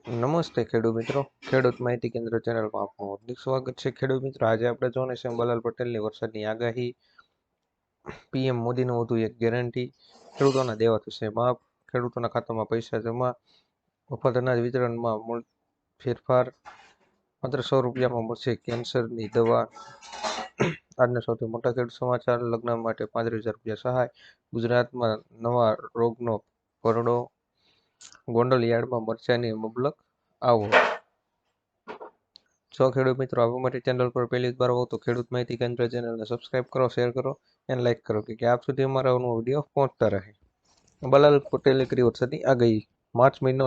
નમસ્તે ખેડૂત મિત્રો, ખેડૂત માહિતી કેન્દ્ર ચેનલમાં આપનું હાર્દિક સ્વાગત છે. ખેડૂત મિત્રો, આજે આપણે જોવાની છે અંબાલાલ પટેલની વરસાદની આગાહી, પીએમ મોદીનું વધુ એક ગેરંટી, ખેડૂતોના દેવા થશે માફ, ખેડૂતોના ખાતામાં પૈસા જમા, મફત અનાજ વિતરણમાં ફેરફાર, માત્ર 100 રૂપિયામાં મળશે કેન્સરની દવા. આજના સૌથી મોટા ખેડૂત સમાચાર, લગ્ન માટે 35,000 રૂપિયા સહાય, ગુજરાતમાં નવા રોગનો ભરડો, ગોંડલ યાર્ડમાં મરચાની મબલક. આવો, જો ખેડૂત મિત્રો આપ અમારી ચેનલ પર પહેલી વાર હો તો ખેડૂત માહિતી કેન્દ્ર ચેનલને સબસ્ક્રાઇબ કરો, શેર કરો અને લાઇક કરો કે આપ સુધી અમારા વિડીયો પહોંચતા રહે. અંબાલાલ પટેલે કરી વરસાદની આગાહી. માર્ચ મહિનો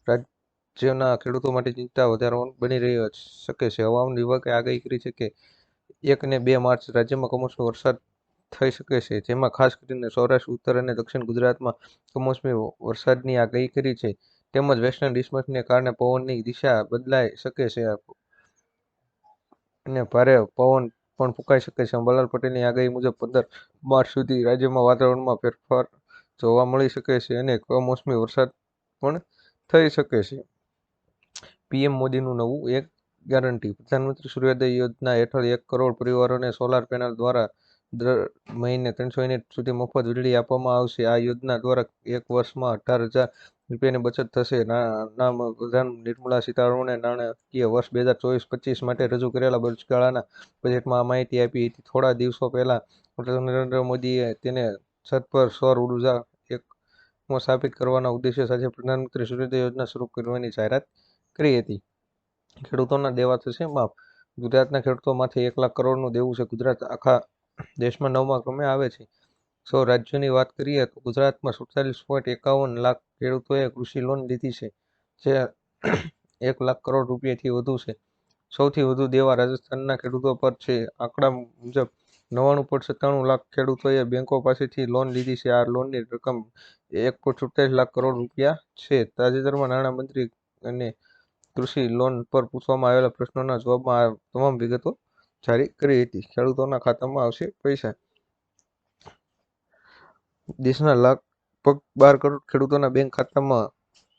રાજ્યના ખેડૂતો માટે ચિંતા વધારવાનો બની રહ્યો શકે છે. હવામાન વિભાગે આગાહી કરી છે કે 1 અને 2 માર્ચ રાજ્યમાં કમોસમી વરસાદ થઈ શકે છે, જેમાં ખાસ કરીને સૌરાષ્ટ્ર, ઉત્તર અને દક્ષિણ ગુજરાતમાં કમોસમી વરસાદની આગાહી કરી છે. તેમજ વેસ્ટર્ન ડિસ્ટર્બન્સને કારણે પવનની દિશા બદલાઈ શકે છે અને ભારે પવન પણ ફૂંકાઈ શકે છે. અંબાલાલ પટેલની આગાહી મુજબ 15 માર્ચ સુધી રાજ્યમાં વાતાવરણમાં ફેરફાર જોવા મળી શકે છે અને કમોસમી વરસાદ પણ થઈ શકે છે. પીએમ મોદીનું નવું એક ગેરંટી. પ્રધાનમંત્રી સૂર્યોદય યોજના હેઠળ 1 કરોડ પરિવારોને સોલાર પેનલ દ્વારા દર મહિને 300 યુનિટ સુધી મફત વીજળી આપવામાં આવશે. આ યોજના દ્વારા એક વર્ષમાં 18,000 રૂપિયાની બચત થશે. નાણાપ્રધાન નિર્મલા સીતારમણે નાણાકીય વર્ષ 2024-25 માટે રજૂ કરેલા બજેટગાળાના બજેટમાં આ માહિતી આપી હતી. થોડા દિવસો પહેલા વડાપ્રધાન નરેન્દ્ર મોદીએ તેને છત પર સૌર ઉર્જા એકમો સ્થાપિત કરવાના ઉદ્દેશ્ય સાથે પ્રધાનમંત્રી સૂર્યોદય યોજના શરૂ કરવાની જાહેરાત કરી હતી. ખેડૂતોના દેવા થશે માફ. ગુજરાતના ખેડૂતો માથે 1 લાખ કરોડનું દેવું છે. ગુજરાત આખા દેશમાં 9મા ક્રમે આવે છે. 100 રાજ્યોની વાત કરીએ તો ગુજરાતમાં 47.51 લાખ ખેડૂતોએ કૃષિ લોન લીધી છે, જે 1 લાખ કરોડ રૂપિયાથી વધુ છે. સૌથી વધુ દેવા રાજસ્થાનના ખેડૂતો પર છે. આંકડા મુજબ 99.97 લાખ ખેડૂતોએ બેંકો પાસેથી લોન લીધી છે. આ લોનની રકમ 1.47 લાખ કરોડ રૂપિયા છે. તાજેતરમાં નાણામંત્રી અને કૃષિ લોન પર પૂછવામાં આવેલા પ્રશ્નોના જવાબમાં આ તમામ વિગતો જારી કરી હતી. ખેડૂતોના ખાતામાં આવશે પૈસા. દેશના લગભગ 12 કરોડ ખેડૂતોના બેંક ખાતામાં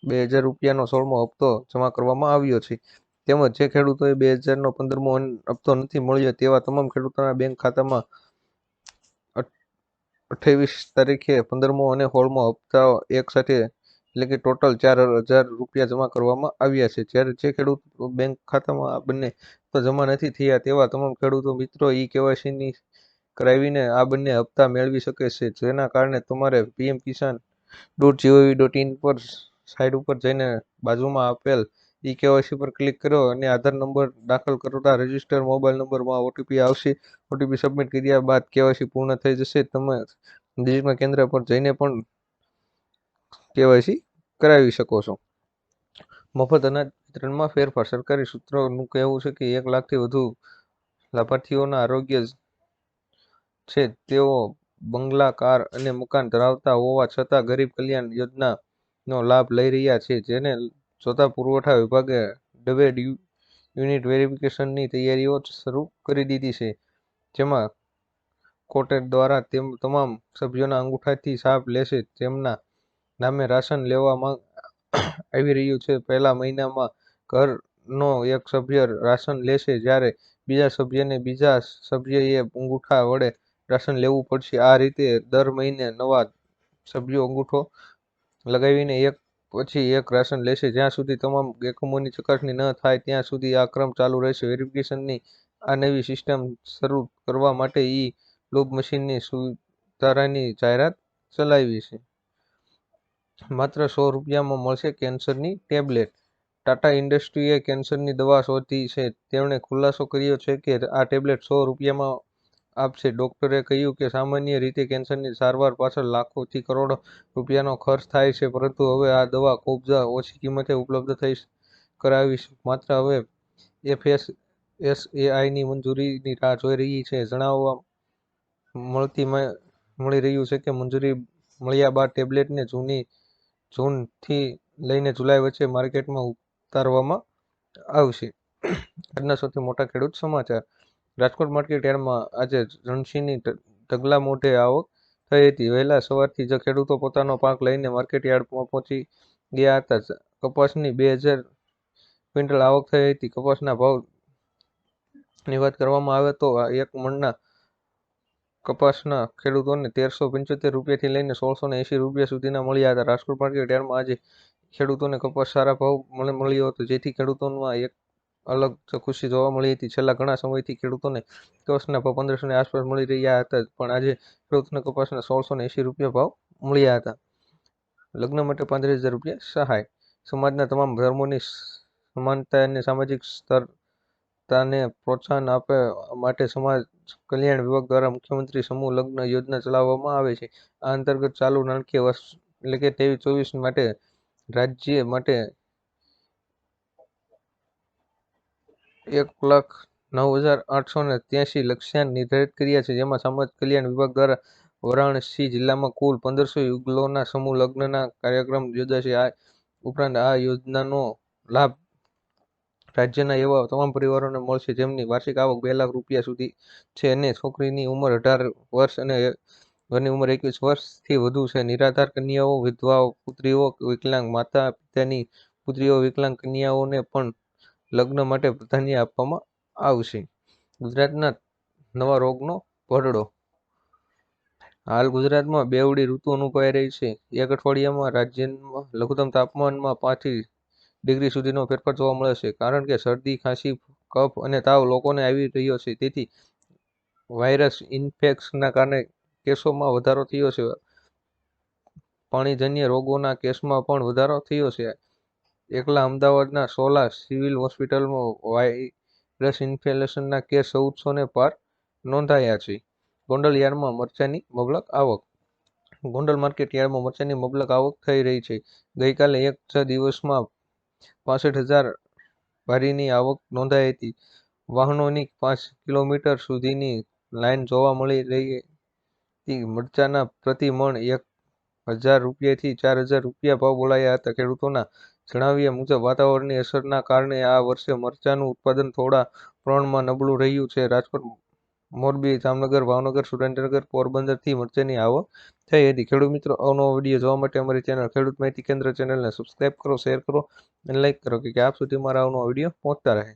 2,000 રૂપિયાનો 16મો હપ્તો જમા કરવામાં આવ્યો છે. તેમજ જે ખેડૂતોએ 2000નો 15મો હપ્તો નથી મળ્યો તેવા તમામ ખેડૂતોના બેંક ખાતામાં 28 તારીખે 15મો અને 16મો હપ્તાઓ એક સાથે એટલે કે ટોટલ 4,000 રૂપિયા જમા કરવામાં આવ્યા છે. જ્યારે જે ખેડૂત બેંક ખાતામાં આ બંને હપ્તા જમા નથી થયા તેવા તમામ ખેડૂતો મિત્રો KYC કરાવીને આ બંને હપ્તા મેળવી શકે છે. જેના કારણે તમારે pmkisan.gov.in પર સાઇટ ઉપર જઈને બાજુમાં આપેલ KYC પર ક્લિક કરો અને આધાર નંબર દાખલ કરતા રજિસ્ટર મોબાઈલ નંબરમાં ઓટીપી આવશે. ઓટીપી સબમિટ કર્યા બાદ KYC પૂર્ણ થઈ જશે. તમે નજીકના કેન્દ્ર પર જઈને પણ KYC કરાવી શકો છો. મફત અનાજ વિતરણમાં ફેરફાર. સરકારી સૂત્રોનું કહેવું છે કે 1 લાખથી વધુ લાભાર્થીઓના આરોગ્ય છે. તેઓ બંગલા, કાર અને મકાન ધરાવતા હોવા છતાં ગરીબ કલ્યાણ યોજનાનો લાભ લઈ રહ્યા છે, જેને જોતા પુરવઠા વિભાગે ડબે યુનિટ વેરિફિકેશનની તૈયારીઓ શરૂ કરી દીધી છે, જેમાં કોર્ટ દ્વારા તમામ સભ્યોના અંગૂઠાથી છાપ લેશે. તેમના નામે રાશન લેવામાં આવી રહ્યું છે. પહેલા મહિનામાં ઘરનો એક સભ્ય રાશન લેશે, જ્યારે બીજા સભ્યને બીજા સભ્યએ અંગૂઠા વડે રાશન લેવું પડશે. આ રીતે દર મહિને નવા સભ્યો અંગૂઠો લગાવીને એક પછી એક રાશન લેશે. જ્યાં સુધી તમામ એકમોની ચકાસણી ન થાય ત્યાં સુધી આ ક્રમ ચાલુ રહેશે. વેરિફિકેશનની આ નવી સિસ્ટમ શરૂ કરવા માટે લોબ મશીનની સુધારાની જાહેરાત ચલાવી છે. માત્ર 100 રૂપિયામાં મળશે કેન્સરની ટેબ્લેટ. ટાટા ઇન્ડસ્ટ્રીએ કેન્સરની દવા શોધી છે. તેમણે ખુલાસો કર્યો છે કે આ ટેબ્લેટ 100 રૂપિયામાં આપશે. ડોક્ટરે કહ્યું કે સામાન્ય રીતે કેન્સરની સારવાર પાછળ લાખોથી કરોડો રૂપિયાનો ખર્ચ થાય છે, પરંતુ હવે આ દવા ખૂબ જ ઓછી કિંમતે ઉપલબ્ધ થઈ કરાવી છે. માત્ર હવે FSSAIની મંજૂરીની રાહ જોઈ રહી છે. જાણવા મળી રહ્યું છે કે મંજૂરી મળ્યા બાદ ટેબ્લેટને જૂનથી લઈને જુલાઈ વચ્ચે માર્કેટમાં ઉતારવામાં આવશે. આજના સૌથી મોટા ખેડૂત સમાચાર. રાજકોટ માર્કેટ યાર્ડમાં આજે જણસીની ઢગલા મોઢે આવક થઈ હતી. વહેલા સવારથી જ ખેડૂતો પોતાનો પાક લઈને માર્કેટ યાર્ડમાં પહોંચી ગયા હતા. કપાસની 2000 ક્વિન્ટલ આવક થઈ હતી. કપાસના ભાવની વાત કરવામાં આવે તો એક મણના કપાસના ખેડૂતોને 1375 રૂપિયાથી લઈને 1680 રૂપિયા સુધીના મળ્યા હતા. રાજકોટ માર્કેટ યાર્ડમાં આજે ખેડૂતોને કપાસ સારા ભાવ મળ્યો હતો, જેથી ખેડૂતોમાં એક અલગ ખુશી જોવા મળી હતી. છેલ્લા ઘણા સમયથી ખેડૂતોને કપાસના ભાવ 1500 ની આસપાસ મળી રહ્યા હતા, પણ આજે ખેડૂતોને કપાસના 1680 રૂપિયા ભાવ મળ્યા હતા. લગ્ન માટે 35,000 રૂપિયા સહાય. સમાજના તમામ ધર્મોની સમાનતા અને સામાજિક સ્તરતાને પ્રોત્સાહન આપવા માટે સમાજ કલ્યાણ વિભાગ દ્વારા મુખ્યમંત્રી સમૂહ લગ્ન યોજના ચલાવવામાં આવે છે. આ અંતર્ગત ચાલુ નાણાકીય વર્ષ એટલે કે 23-24 માટે રાજ્ય માટે 1,09,883 લક્ષ્યાંક નિર્ધારિત કર્યા છે, જેમાં સમાજ કલ્યાણ વિભાગ દ્વારા વારાણસી જિલ્લામાં કુલ 1500 યુગલોના સમૂહ લગ્નના કાર્યક્રમ યોજાશે. આ ઉપરાંત આ યોજનાનો લાભ રાજ્યના એવા તમામ પરિવારોને મળશે જેમની વાર્ષિક આવક 2 લાખ રૂપિયા સુધી છે અને છોકરીની ઉંમર 18 વર્ષ અને વરની ઉંમર 21 વર્ષથી વધુ છે. નિરાધાર કન્યાઓ, વિધવાઓ, પુત્રીઓ, વિકલાંગ માતા પિતાની પુત્રીઓ, વિકલાંગ કન્યાઓને પણ લગ્ન માટે પ્રાધાન્ય આપવામાં આવશે. ગુજરાતના નવા રોગનો ભરડો. હાલ ગુજરાતમાં બેવડી ઋતુ અનુભવાઈ રહી છે. એક અઠવાડિયામાં રાજ્યમાં લઘુત્તમ તાપમાનમાં 5 ડિગ્રી સુધીનો ફેરફાર જોવા મળે છે, કારણ કે શરદી, ખાંસી, કફ અને તાવ લોકોને આવી રહ્યો છે. તેથી વાયરસ ઇન્ફેક્શનના કારણે કેસોમાં વધારો થયો છે. પાણીજન્ય રોગોના કેસમાં પણ વધારો થયો છે. એકલા અમદાવાદના સોલા સિવિલ હોસ્પિટલમાં વાયરસ ઇન્ફેક્શનના કેસ 1400 ને પાર નોંધાયા છે. ગોંડલ યાર્ડમાં મરચાની મબલક આવક. ગોંડલ માર્કેટ યાર્ડમાં મરચાની મબલક આવક થઈ રહી છે. ગઈકાલે 1 દિવસમાં 65,000 ભારીની આવક નોંધાઈ હતી. વાહનોની 5 કિલોમીટર સુધીની લાઇન જોવા મળી રહી હતી. મરચાના પ્રતિ મણ 1,000 રૂપિયાથી 4,000 રૂપિયા ભાવ બોલાયા હતા. ખેડૂતોના જણાવ્યા મુજબ વાતાવરણની અસરના કારણે આ વર્ષે મરચાનું ઉત્પાદન થોડા પ્રમાણમાં નબળું રહ્યું છે. રાજકોટ, મોરબી, જામનગર, ભાવનગર, સુરેન્દ્રનગર, પોરબંદરથી મરચાની આવક થઈ હતી. ખેડૂત મિત્રો, અવનવો વિડીયો જોવા માટે અમારી ચેનલ ખેડૂત માહિતી કેન્દ્ર ચેનલને સબસ્ક્રાઇબ કરો, શેર કરો અને લાઇક કરો કે આપ સુધી મારા અવનવા વિડીયો પહોંચતા રહે.